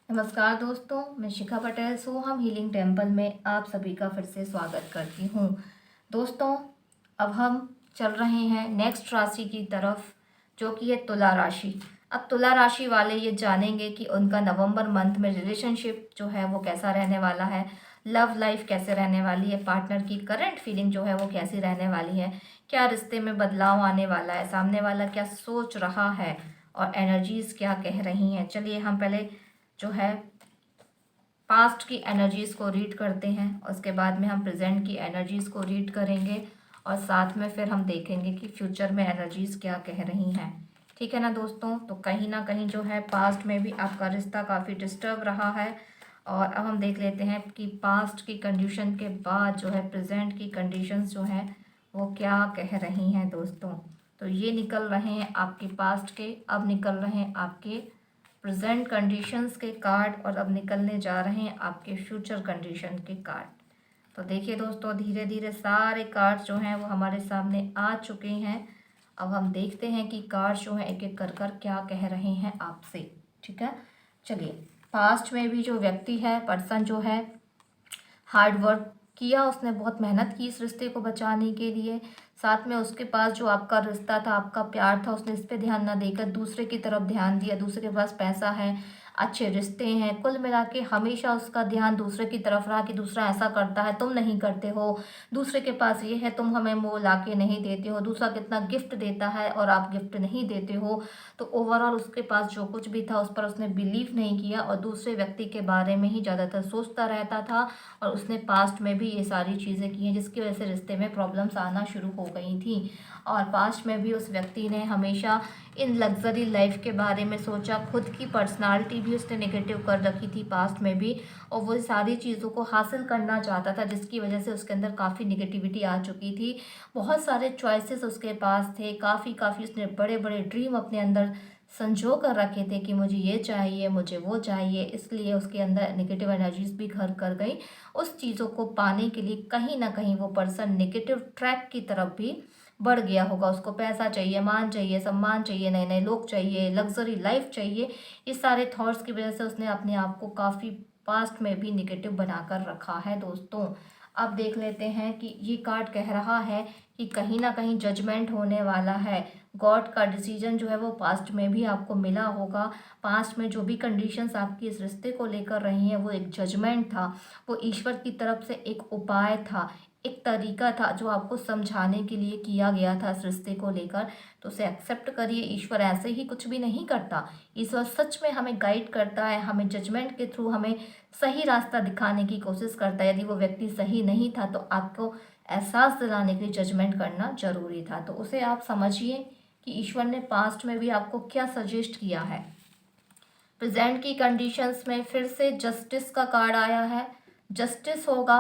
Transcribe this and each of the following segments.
नमस्कार दोस्तों, मैं शिखा पटेल सोहम हीलिंग टेम्पल में आप सभी का फिर से स्वागत करती हूँ। दोस्तों, अब हम चल रहे हैं नेक्स्ट राशि की तरफ, जो कि है तुला राशि। अब तुला राशि वाले ये जानेंगे कि उनका नवंबर मंथ में रिलेशनशिप जो है वो कैसा रहने वाला है, लव लाइफ कैसे रहने वाली है, पार्टनर की करंट फीलिंग जो है वो कैसी रहने वाली है, क्या रिश्ते में बदलाव आने वाला है, सामने वाला क्या सोच रहा है और एनर्जीज क्या कह रही हैं। चलिए हम पहले जो है पास्ट की एनर्जीज़ को रीड करते हैं, उसके बाद में हम प्रेजेंट की एनर्जीज़ को रीड करेंगे और साथ में फिर हम देखेंगे कि फ्यूचर में एनर्जीज़ क्या कह रही हैं। ठीक है ना दोस्तों। तो कहीं ना कहीं जो है पास्ट में भी आपका रिश्ता काफ़ी डिस्टर्ब रहा है, और अब हम देख लेते हैं कि पास्ट की कंडीशन के बाद जो है प्रेजेंट की कंडीशंस जो हैं वो क्या कह रही हैं दोस्तों। तो ये निकल रहे हैं आपके पास्ट के, अब निकल रहे हैं आपके प्रेजेंट कंडीशंस के कार्ड, और अब निकलने जा रहे हैं आपके फ्यूचर कंडीशन के कार्ड। तो देखिए दोस्तों, धीरे धीरे सारे कार्ड्स जो हैं वो हमारे सामने आ चुके हैं। अब हम देखते हैं कि कार्ड्स जो हैं एक एक कर कर क्या कह रहे हैं आपसे। ठीक है, चलिए। पास्ट में भी जो व्यक्ति है, पर्सन जो है, हार्ड वर्क किया, उसने बहुत मेहनत की इस रिश्ते को बचाने के लिए। साथ में उसके पास जो आपका रिश्ता था, आपका प्यार था, उसने इस पे ध्यान ना देकर दूसरे की तरफ ध्यान दिया। दूसरे के पास पैसा है, अच्छे रिश्ते हैं, कुल मिला के हमेशा उसका ध्यान दूसरे की तरफ रहा कि दूसरा ऐसा करता है, तुम नहीं करते हो। दूसरे के पास ये है, तुम हमें वो ला के नहीं देते हो। दूसरा कितना गिफ्ट देता है और आप गिफ्ट नहीं देते हो। तो ओवरऑल उसके पास जो कुछ भी था उस पर उसने बिलीव नहीं किया और दूसरे व्यक्ति के बारे में ही ज़्यादातर सोचता रहता था। और उसने पास्ट में भी ये सारी चीज़ें की हैं जिसकी वजह से रिश्ते में प्रॉब्लम्स आना शुरू हो गई थी। और पास्ट में भी उस व्यक्ति ने हमेशा इन लग्जरी लाइफ के बारे में सोचा। खुद की पर्सनालिटी भी उसने नेगेटिव कर रखी थी पास्ट में भी, और वो सारी चीज़ों को हासिल करना चाहता था जिसकी वजह से उसके अंदर काफ़ी निगेटिविटी आ चुकी थी। बहुत सारे चॉइसेस उसके पास थे, काफ़ी काफ़ी उसने बड़े बड़े ड्रीम अपने अंदर संजो कर रखे थे कि मुझे ये चाहिए, मुझे वो चाहिए। इसलिए उसके अंदर नेगेटिव एनर्जीज भी घर कर गई। उस चीज़ों को पाने के लिए कहीं ना कहीं वो पर्सन नेगेटिव ट्रैक की तरफ भी बढ़ गया होगा। उसको पैसा चाहिए, मान चाहिए, सम्मान चाहिए, नए नए लोग चाहिए, लग्जरी लाइफ चाहिए। इस सारे थॉट्स की वजह से उसने अपने आप को काफ़ी पास्ट में भी निगेटिव बनाकर रखा है दोस्तों। अब देख लेते हैं कि ये कार्ड कह रहा है कि कहीं ना कहीं जजमेंट होने वाला है। गॉड का डिसीजन जो है वो पास्ट में भी आपको मिला होगा। पास्ट में जो भी कंडीशंस आपकी इस रिश्ते को लेकर रही हैं वो एक जजमेंट था, वो ईश्वर की तरफ से एक उपाय था, एक तरीका था जो आपको समझाने के लिए किया गया था इस रिश्ते को लेकर। तो उसे एक्सेप्ट करिए। ईश्वर ऐसे ही कुछ भी नहीं करता। ईश्वर सच में हमें गाइड करता है, हमें जजमेंट के थ्रू हमें सही रास्ता दिखाने की कोशिश करता है। यदि वो व्यक्ति सही नहीं था तो आपको एहसास दिलाने के लिए जजमेंट करना जरूरी था। तो उसे आप समझिए कि ईश्वर ने पास्ट में भी आपको क्या सजेस्ट किया है। प्रेजेंट की कंडीशंस में फिर से जस्टिस का कार्ड आया है। जस्टिस होगा,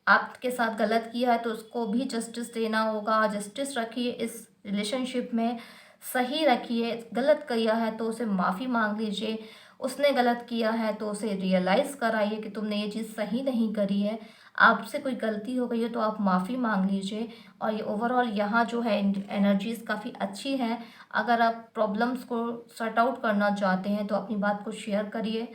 आपके साथ गलत किया है तो उसको भी जस्टिस देना होगा। जस्टिस रखिए इस रिलेशनशिप में, सही रखिए। गलत किया है तो उसे माफ़ी मांग लीजिए। उसने गलत किया है तो उसे रियलाइज़ कराइए कि तुमने ये चीज़ सही नहीं करी है। आपसे कोई गलती हो गई है तो आप माफ़ी मांग लीजिए। और ये ओवरऑल यहाँ जो है एनर्जीज़ काफ़ी अच्छी हैं। अगर आप प्रॉब्लम्स को सॉर्ट आउट करना चाहते हैं तो अपनी बात को शेयर करिए।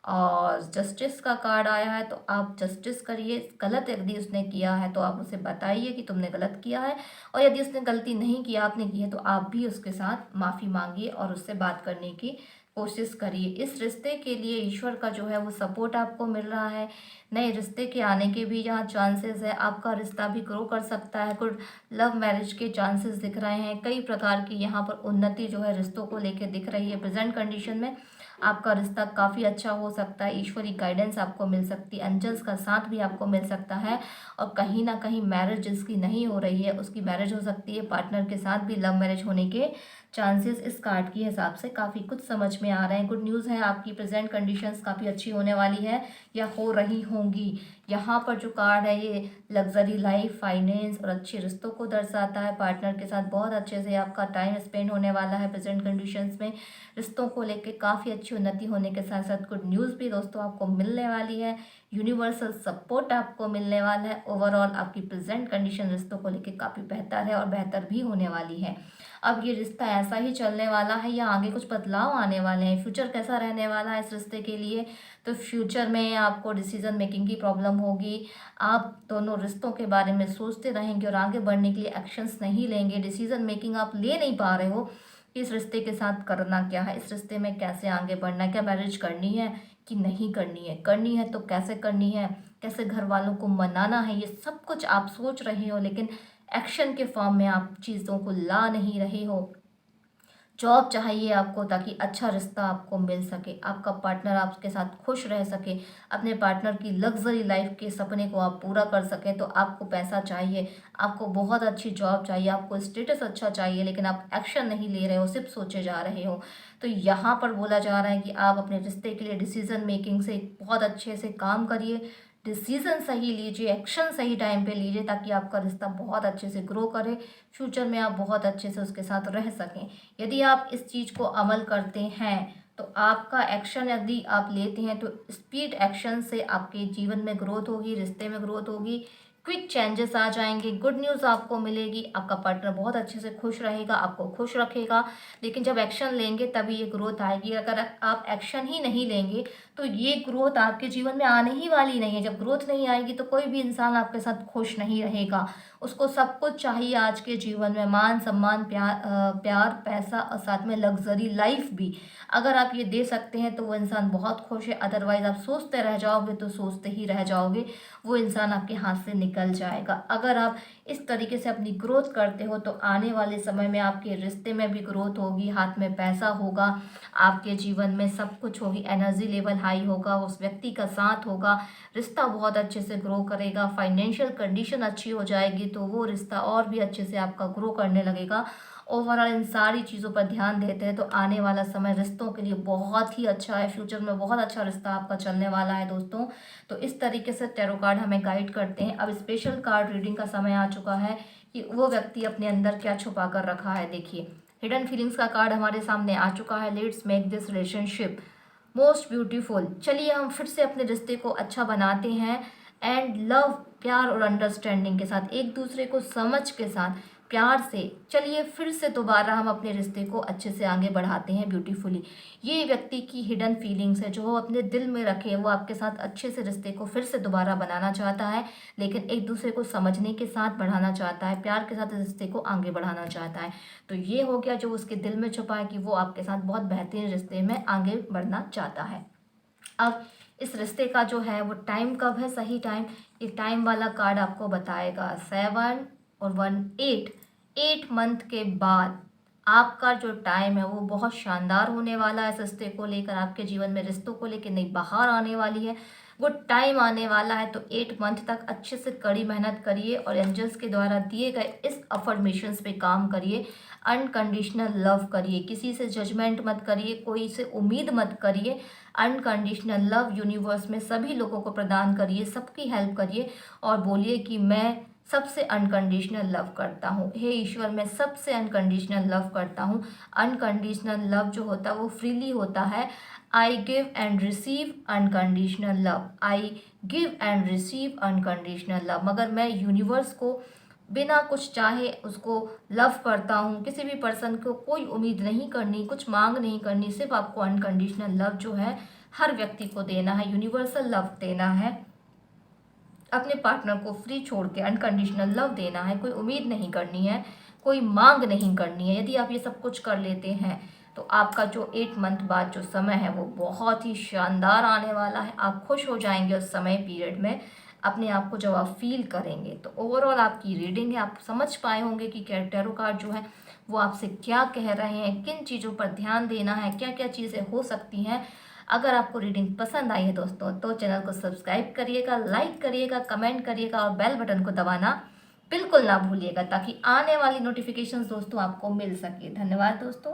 और जस्टिस का कार्ड आया है तो आप जस्टिस करिए। गलत यदि उसने किया है तो आप उसे बताइए कि तुमने गलत किया है, और यदि उसने गलती नहीं किया, आपने की है, तो आप भी उसके साथ माफ़ी मांगिए और उससे बात करने की कोशिश करिए। इस रिश्ते के लिए ईश्वर का जो है वो सपोर्ट आपको मिल रहा है। नए रिश्ते के आने के भी यहाँ चांसेस है। आपका रिश्ता भी ग्रो कर सकता है। गुड लव मैरिज के चांसेस दिख रहे हैं। कई प्रकार की यहाँ पर उन्नति जो है रिश्तों को लेकर दिख रही है। प्रेजेंट कंडीशन में आपका रिश्ता काफ़ी अच्छा हो सकता है। ईश्वरी गाइडेंस आपको मिल सकती है, एंजल्स का साथ भी आपको मिल सकता है। और कहीं ना कहीं मैरिज जिसकी नहीं हो रही है उसकी मैरिज हो सकती है। पार्टनर के साथ भी लव मैरिज होने के चांसेस इस कार्ड के हिसाब से काफ़ी कुछ समझ में आ रहे हैं। गुड न्यूज़ है, आपकी प्रेजेंट कंडीशंस काफ़ी अच्छी होने वाली है या हो रही होंगी। यहाँ पर जो कार्ड है ये लग्जरी लाइफ, फाइनेंस और अच्छे रिश्तों को दर्शाता है। पार्टनर के साथ बहुत अच्छे से आपका टाइम स्पेंड होने वाला है। प्रेजेंट कंडीशंस में रिश्तों को लेकर काफ़ी अच्छी उन्नति होने के साथ साथ गुड न्यूज़ भी दोस्तों आपको मिलने वाली है। यूनिवर्सल सपोर्ट आपको मिलने वाला है। ओवरऑल आपकी प्रेजेंट कंडीशन रिश्तों को लेकर काफ़ी बेहतर है और बेहतर भी होने वाली है। अब ये रिश्ता ऐसा ही चलने वाला है या आगे कुछ बदलाव आने वाले हैं? फ्यूचर कैसा रहने वाला है इस रिश्ते के लिए? तो फ्यूचर में आपको डिसीजन मेकिंग की प्रॉब्लम होगी। आप दोनों रिश्तों के बारे में सोचते रहेंगे और आगे बढ़ने के लिए एक्शंस नहीं लेंगे। डिसीजन मेकिंग आप ले नहीं पा रहे हो कि इस रिश्ते के साथ करना क्या है, इस रिश्ते में कैसे आगे बढ़ना है, क्या मैरिज करनी है कि नहीं करनी है तो कैसे करनी है, कैसे घर वालों को मनाना है, ये सब कुछ आप सोच रहे हो लेकिन एक्शन के फॉर्म में आप चीज़ों को ला नहीं रहे हो। जॉब चाहिए आपको ताकि अच्छा रिश्ता आपको मिल सके, आपका पार्टनर आपके साथ खुश रह सके, अपने पार्टनर की लग्जरी लाइफ के सपने को आप पूरा कर सकें। तो आपको पैसा चाहिए, आपको बहुत अच्छी जॉब चाहिए, आपको स्टेटस अच्छा चाहिए, लेकिन आप एक्शन नहीं ले रहे हो, सिर्फ सोचे जा रहे हो। तो यहाँ पर बोला जा रहा है कि आप अपने रिश्ते के लिए डिसीजन मेकिंग से बहुत अच्छे से काम करिए, डिसीजन सही लीजिए, एक्शन सही टाइम पे लीजिए ताकि आपका रिश्ता बहुत अच्छे से ग्रो करे, फ्यूचर में आप बहुत अच्छे से उसके साथ रह सकें। यदि आप इस चीज़ को अमल करते हैं तो आपका एक्शन यदि आप लेते हैं तो स्पीड एक्शन से आपके जीवन में ग्रोथ होगी, रिश्ते में ग्रोथ होगी, क्विक चेंजेस आ जाएंगे, गुड न्यूज़ आपको मिलेगी, आपका पार्टनर बहुत अच्छे से खुश रहेगा, आपको खुश रखेगा। लेकिन जब एक्शन लेंगे तभी ये ग्रोथ आएगी। अगर आप एक्शन ही नहीं लेंगे तो ये ग्रोथ आपके जीवन में आने ही वाली नहीं है। जब ग्रोथ नहीं आएगी तो कोई भी इंसान आपके साथ खुश नहीं रहेगा। उसको सब कुछ चाहिए आज के जीवन में, मान सम्मान, प्यार, पैसा और साथ में लग्जरी लाइफ भी। अगर आप ये दे सकते हैं तो वो इंसान बहुत खुश है, अदरवाइज आप सोचते रह जाओगे तो सोचते ही रह जाओगे, वो इंसान आपके हाथ से निकल जाएगा। अगर आप इस तरीके से अपनी ग्रोथ करते हो तो आने वाले समय में आपके रिश्ते में भी ग्रोथ होगी, हाथ में पैसा होगा, आपके जीवन में सब कुछ होगी, एनर्जी लेवल हाई होगा, उस व्यक्ति का साथ होगा, रिश्ता बहुत अच्छे से ग्रो करेगा, फाइनेंशियल कंडीशन अच्छी हो जाएगी तो वो रिश्ता और भी अच्छे से आपका ग्रो करने लगेगा। ओवरऑल इन सारी चीज़ों पर ध्यान देते हैं तो आने वाला समय रिश्तों के लिए बहुत ही अच्छा है। फ्यूचर में बहुत अच्छा रिश्ता आपका चलने वाला है दोस्तों। तो इस तरीके से टैरो कार्ड हमें गाइड करते हैं। अब स्पेशल कार्ड रीडिंग का समय आ चुका है कि वो व्यक्ति अपने अंदर क्या छुपा कर रखा है। देखिए, हिडन फीलिंग्स का कार्ड हमारे सामने आ चुका है। Let's make this relationship most beautiful. चलिए हम फिर से अपने रिश्ते को अच्छा बनाते हैं एंड लव, प्यार और अंडरस्टैंडिंग के साथ, एक दूसरे को समझ के साथ, प्यार से चलिए फिर से दोबारा हम अपने रिश्ते को अच्छे से आगे बढ़ाते हैं ब्यूटीफुली। ये व्यक्ति की हिडन फीलिंग्स है जो वो अपने दिल में रखे, वो आपके साथ अच्छे से रिश्ते को फिर से दोबारा बनाना चाहता है, लेकिन एक दूसरे को समझने के साथ बढ़ाना चाहता है, प्यार के साथ रिश्ते को आगे बढ़ाना चाहता है। तो ये हो गया जो उसके दिल में छुपा है कि वो आपके साथ बहुत बेहतरीन रिश्ते में आगे बढ़ना चाहता है। अब इस रिश्ते का जो है वो टाइम कब है, सही टाइम, ये टाइम वाला कार्ड आपको बताएगा 7 और 1 8 मंथ के बाद आपका जो टाइम है वो बहुत शानदार होने वाला है। इस रिश्ते को लेकर, आपके जीवन में रिश्तों को लेकर नई बहार आने वाली है, वो टाइम आने वाला है। तो 8 मंथ तक अच्छे से कड़ी मेहनत करिए और एंजल्स के द्वारा दिए गए इस अफर्मेशंस पे काम करिए। अनकंडीशनल लव करिए, किसी से जजमेंट मत करिए, कोई से उम्मीद मत करिए। अनकंडीशनल लव यूनिवर्स में सभी लोगों को प्रदान करिए, सबकी हेल्प करिए और बोलिए कि मैं सबसे अनकंडीशनल लव करता हूँ। हे ईश्वर, मैं सबसे अनकंडीशनल लव करता हूँ। अनकंडीशनल लव जो होता है वो फ्रीली होता है। I give and receive unconditional love, I give and receive unconditional love. मगर मैं यूनिवर्स को बिना कुछ चाहे उसको लव करता हूँ। किसी भी पर्सन को कोई उम्मीद नहीं करनी, कुछ मांग नहीं करनी, सिर्फ आपको अनकंडीशनल लव जो है हर व्यक्ति को देना है, यूनिवर्सल लव देना है। अपने पार्टनर को फ्री छोड़ के अनकंडीशनल लव देना है, कोई उम्मीद नहीं करनी है, कोई मांग नहीं करनी है। यदि आप ये सब कुछ कर लेते हैं तो आपका जो 8 मंथ बाद जो समय है वो बहुत ही शानदार आने वाला है। आप खुश हो जाएंगे उस समय पीरियड में, अपने आप को जब आप फील करेंगे। तो ओवरऑल आपकी रीडिंग है, आप समझ पाए होंगे कि टैरो कार्ड जो है वो आपसे क्या कह रहे हैं, किन चीज़ों पर ध्यान देना है, क्या क्या चीज़ें हो सकती हैं। अगर आपको रीडिंग पसंद आई है दोस्तों तो चैनल को सब्सक्राइब करिएगा, लाइक करिएगा, कमेंट करिएगा और बेल बटन को दबाना बिल्कुल ना भूलिएगा ताकि आने वाली नोटिफिकेशंस दोस्तों आपको मिल सके। धन्यवाद दोस्तों।